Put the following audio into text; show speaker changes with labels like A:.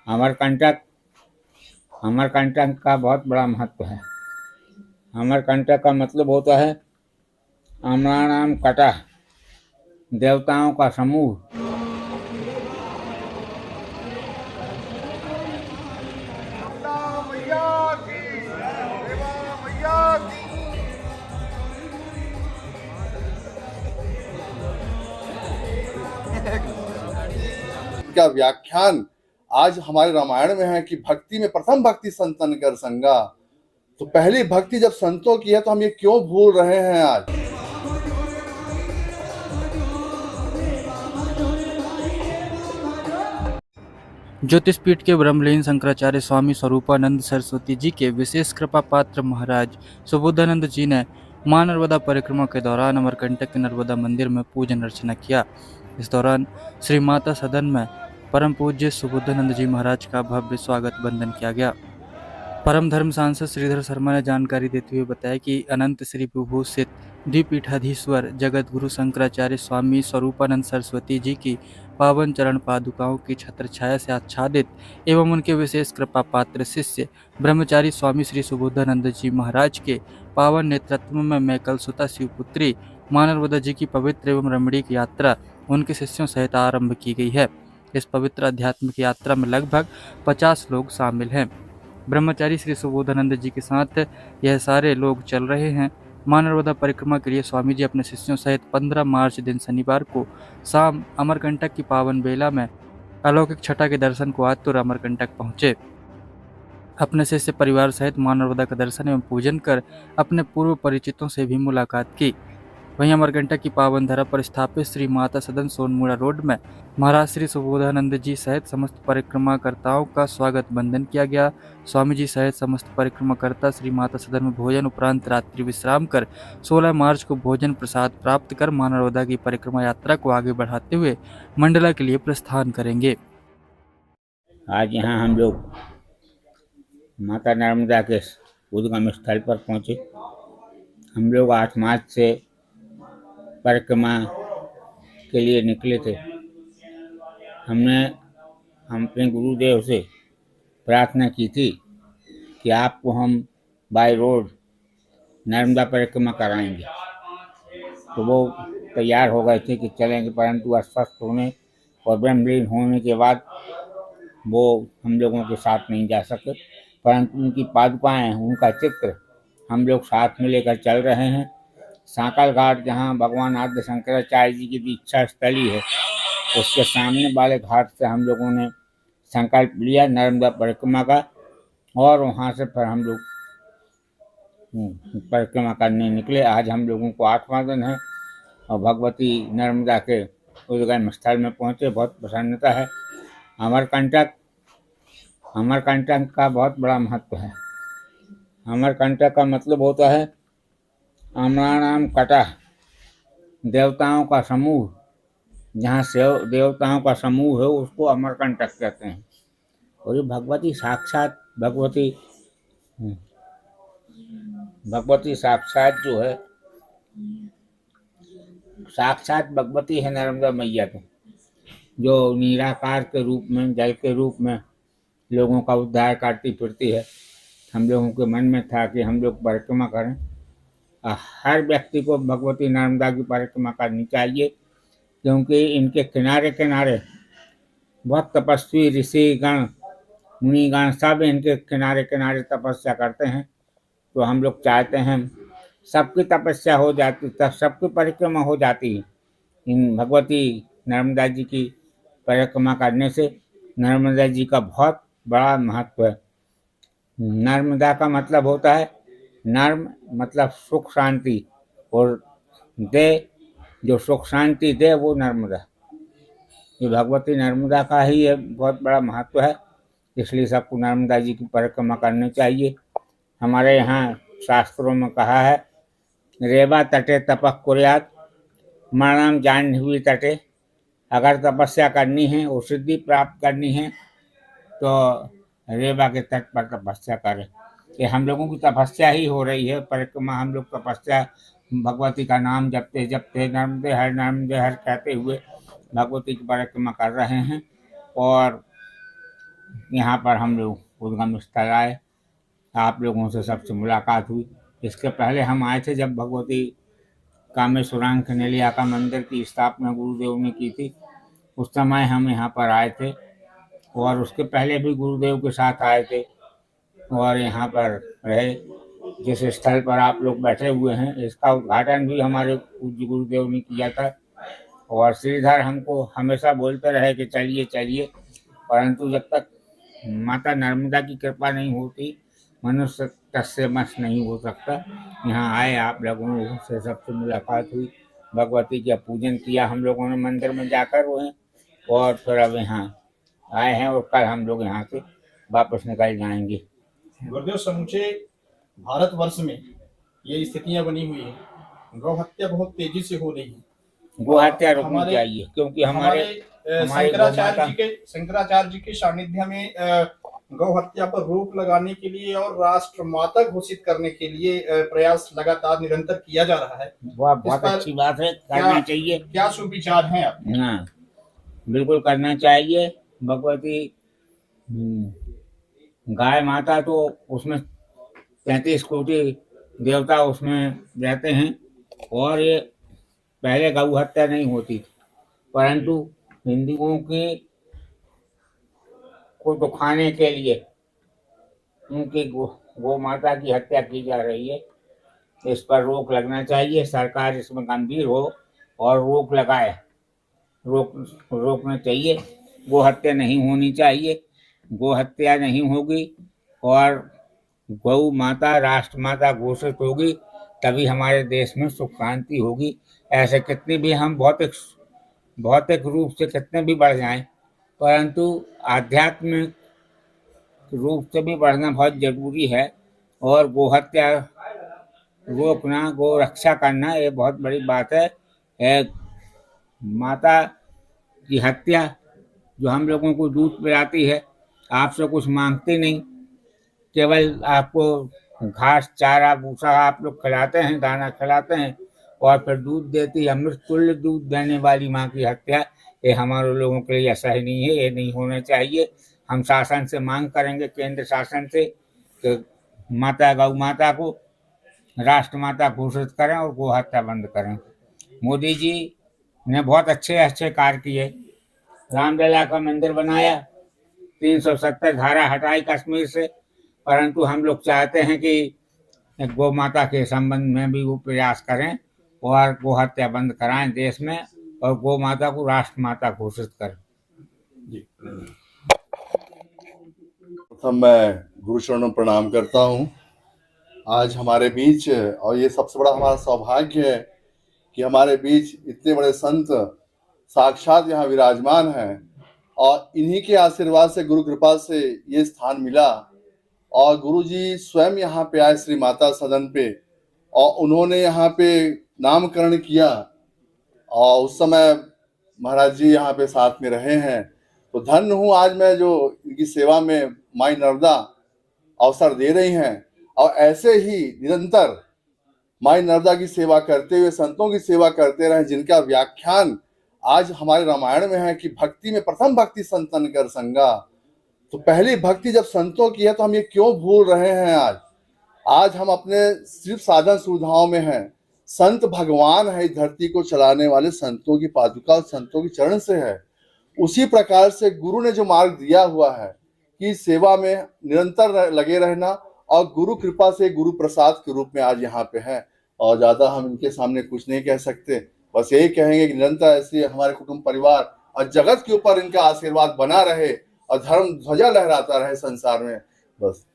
A: अमरकंटक अमरकंटक का बहुत बड़ा महत्व है। अमरकंटक का मतलब होता है अमराणाम कटा, देवताओं का समूह।
B: का व्याख्यान आज हमारे रामायण में है कि भक्ति में प्रथम भक्ति संतन कर संगा। तो पहली भक्ति जब संतों की है तो हम ये क्यों भूल रहे हैं आज।
C: ज्योतिषपीठ के ब्रह्मलीन शंकराचार्य स्वामी स्वरूपानंद सरस्वती जी के विशेष कृपा पात्र महाराज सुबोधानंद जी ने मां नर्मदा परिक्रमा के दौरान अमरकंटक के नर्मदा मंदिर में पूजन अर्चना किया। इस दौरान श्री माता सदन में परम पूज्य सुबोधानंद जी महाराज का भव्य स्वागत बंदन किया गया। परम धर्म सांसद श्रीधर शर्मा ने जानकारी देते हुए बताया कि अनंत श्री विभूषित द्विपीठाधीश्वर जगत गुरु शंकराचार्य स्वामी स्वरूपानंद सरस्वती जी की पावन चरण पादुकाओं की छत्र छाया से आच्छादित एवं उनके विशेष कृपा पात्र शिष्य ब्रह्मचारी स्वामी श्री सुबोधानंद जी महाराज के पावन नेतृत्व में मैं कल सुता शिवपुत्री मां नर्मदा जी की पवित्र एवं रमणीक यात्रा उनके शिष्यों सहित आरंभ की गई है। इस पवित्र आध्यात्मिक यात्रा में लगभग 50 लोग शामिल हैं। ब्रह्मचारी श्री सुबोधानंद जी के साथ यह सारे लोग चल रहे हैं। मां नर्मदा परिक्रमा के लिए स्वामी जी अपने शिष्यों सहित 15 मार्च दिन शनिवार को शाम अमरकंटक की पावन बेला में अलौकिक छटा के दर्शन को आतुर अमरकंटक पहुंचे। अपने शिष्य परिवार सहित मां नर्मदा का दर्शन एवं पूजन कर अपने पूर्व परिचितों से भी मुलाकात की। वहीं अमरकंटक की पावन धरा पर स्थापित श्री माता सदन सोनमुड़ा रोड में महाराज श्री सुबोधानंद जी सहित समस्त परिक्रमाकर्ताओं का स्वागत बंदन किया गया। स्वामी जी सहित समस्त परिक्रमाकर्ता श्री माता सदन में भोजन उपरांत रात्रि विश्राम कर 16 मार्च को भोजन प्रसाद प्राप्त कर मां नर्मदा की परिक्रमा यात्रा को आगे बढ़ाते हुए मंडला के लिए प्रस्थान करेंगे।
A: आज यहाँ हम लोग माता नर्मदा के उद्गम स्थल पर पहुँचे। हम लोग 8 मार्च से परिक्रमा के लिए निकले थे। हम अपने गुरुदेव से प्रार्थना की थी कि आपको हम बाय रोड नर्मदा परिक्रमा कराएंगे, तो वो तैयार हो गए थे कि चलेंगे, परंतु अस्वस्थ होने और ब्रह्मलीन होने के बाद वो हम लोगों के साथ नहीं जा सके। परंतु उनकी पादुकाएं, उनका चित्र हम लोग साथ में लेकर चल रहे हैं। सांकल घाट, जहाँ भगवान आद्य शंकराचार्य जी की दीक्षा स्थली है, उसके सामने वाले घाट से हम लोगों ने संकल्प लिया नर्मदा परिक्रमा का, और वहाँ से फिर हम लोग परिक्रमा करने निकले। आज हम लोगों को 8वां दिन है और भगवती नर्मदा के उद्गम स्थल में पहुँचे। बहुत प्रसन्नता है। अमरकंटक का बहुत बड़ा महत्व है। अमरकंटक का मतलब होता है अमराणाम कटा, देवताओं का समूह। जहाँ से देवताओं का समूह है उसको अमरकंटक कहते हैं। और ये भगवती साक्षात जो है, साक्षात भगवती है नर्मदा मैया, तो जो निराकार के रूप में, जल के रूप में लोगों का उद्धार करती फिरती है। हम लोगों के मन में था कि हम लोग परिक्रमा करें। हर व्यक्ति को भगवती नर्मदा की परिक्रमा करनी चाहिए, क्योंकि इनके किनारे किनारे बहुत तपस्वी ऋषिगण, मुनिगण सब इनके किनारे किनारे तपस्या करते हैं। तो हम लोग चाहते हैं सबकी तपस्या हो जाती, तब सबकी परिक्रमा हो जाती है। इन भगवती नर्मदा जी की परिक्रमा करने से नर्मदा जी का बहुत बड़ा महत्व है। नर्मदा का मतलब होता है नर्म, मतलब सुख शांति, और दे, जो सुख शांति दे, वो नर्मदा। ये भगवती नर्मदा का ही ये बहुत बड़ा महत्व है, इसलिए सबको नर्मदा जी की परिक्रमा करनी चाहिए। हमारे यहाँ शास्त्रों में कहा है, रेवा तटे तपः कुर्यात् मरणम जाह्नवी तटे। अगर तपस्या करनी है और सिद्धि प्राप्त करनी है तो रेवा के तट पर तपस्या करें। ये हम लोगों की तपस्या ही हो रही है। परिक्रमा हम लोग तपस्या, भगवती का नाम जपते जपते नर्मदे हर कहते हुए भगवती की परिक्रमा कर रहे हैं। और यहाँ पर हम लोग उद्गम स्थल आए, आप लोगों से सबसे मुलाकात हुई। इसके पहले हम आए थे जब भगवती कामेश्वरांक नेलिया का मंदिर की स्थापना गुरुदेव ने की थी, उस समय हम यहाँ पर आए थे, और उसके पहले भी गुरुदेव के साथ आए थे और यहाँ पर रहे। जिस स्थल पर आप लोग बैठे हुए हैं, इसका उद्घाटन भी हमारे पूज्य गुरुदेव ने किया था, और श्रीधर हमको हमेशा बोलते रहे कि चलिए चलिए, परंतु जब तक माता नर्मदा की कृपा नहीं होती मनुष्य तस्य मस नहीं हो सकता। यहाँ आए, आप लोगों से सबसे मुलाकात हुई, भगवती का पूजन किया हम लोगों ने मंदिर में जाकर हुए, और फिर अब यहाँ आए हैं, और कल हम लोग यहाँ से वापस निकल जाएंगे।
D: गुरुदेव, समूचे भारतवर्ष में ये स्थितियां बनी हुई है, गौ हत्या बहुत तेजी से हो रही है।
A: गो हत्या रोकनी चाहिए, क्योंकि हमारे
D: शंकराचार्य जी के सानिध्य में गौ हत्या पर रोक लगाने के लिए और राष्ट्र माता घोषित करने के लिए प्रयास लगातार निरंतर किया जा रहा है।
A: वह बहुत अच्छी बात है, करना चाहिए।
D: क्या सुविचार हैं आप?
A: हाँ, बिल्कुल करना चाहिए। भगवती गाय माता तो उसमें 33 कोटि देवता उसमें रहते हैं, और ये पहले गौ हत्या नहीं होती थी, परंतु हिंदुओं की को तो खाने के लिए उनकी गौ माता की हत्या की जा रही है। इस पर रोक लगना चाहिए, सरकार इसमें गंभीर हो और रोक लगाए, रोकना चाहिए। गो हत्या नहीं होनी चाहिए, गो हत्या नहीं होगी और गौ माता राष्ट्र माता घोषित होगी, तभी हमारे देश में सुख शांति होगी। ऐसे कितनी भी हम भौतिक रूप से कितने भी बढ़ जाएं, परंतु आध्यात्मिक रूप से भी बढ़ना बहुत जरूरी है, और गो हत्या रोकना, गो रक्षा करना, ये बहुत बड़ी बात है। माता की हत्या जो हम लोगों को दूध पिलाती है, आपसे कुछ मांगती नहीं, केवल आपको घास चारा भूसा आप लोग खिलाते हैं, दाना खिलाते हैं, और फिर दूध देती है। अमृत तुल्य दूध देने वाली माँ की हत्या, ये हमारे लोगों के लिए असहनीय है, ये नहीं होना चाहिए। हम शासन से मांग करेंगे, केंद्र शासन से, कि माता गौ माता को राष्ट्र माता घोषित करें और गो हत्या बंद करें। मोदी जी ने बहुत अच्छे कार्य किए, रामलला का मंदिर बनाया, 370 धारा हटाई कश्मीर से, परंतु हम लोग चाहते हैं कि गौ माता के संबंध में भी वो प्रयास करें और गो हत्या बंद कराएं देश में, और गौ माता को राष्ट्र माता घोषित करें।
B: प्रथम मैं गुरु चरणों में प्रणाम करता हूँ। आज हमारे बीच, और ये सबसे बड़ा हमारा सौभाग्य है कि हमारे बीच इतने बड़े संत साक्षात यहाँ विराजमान हैं, और इन्हीं के आशीर्वाद से, गुरु कृपा से ये स्थान मिला। और गुरु जी स्वयं यहाँ पे आए श्री माता सदन पे, और उन्होंने यहाँ पे नामकरण किया, और उस समय महाराज जी यहाँ पे साथ में रहे हैं। तो धन्य हूँ आज मैं जो इनकी सेवा में माई नर्मदा अवसर दे रही हैं, और ऐसे ही निरंतर माई नर्मदा की सेवा करते हुए संतों की सेवा करते रहें, जिनका व्याख्यान आज हमारे रामायण में है कि भक्ति में प्रथम भक्ति संतन कर संगा। तो पहली भक्ति जब संतों की है, तो हम ये क्यों भूल रहे हैं? आज हम अपने सिर्फ साधन सुविधाओं में हैं। संत भगवान है, इस धरती को चलाने वाले संतों की पादुका संतों की चरण से है। उसी प्रकार से गुरु ने जो मार्ग दिया हुआ है कि सेवा में निरंतर लगे रहना, और गुरु कृपा से गुरु प्रसाद के रूप में आज यहाँ पे है। और ज्यादा हम इनके सामने कुछ नहीं कह सकते, बस यही कहेंगे कि निरंतर ऐसे हमारे कुटुंब परिवार और जगत के ऊपर इनका आशीर्वाद बना रहे, और धर्म ध्वजा लहराता रहे संसार में। बस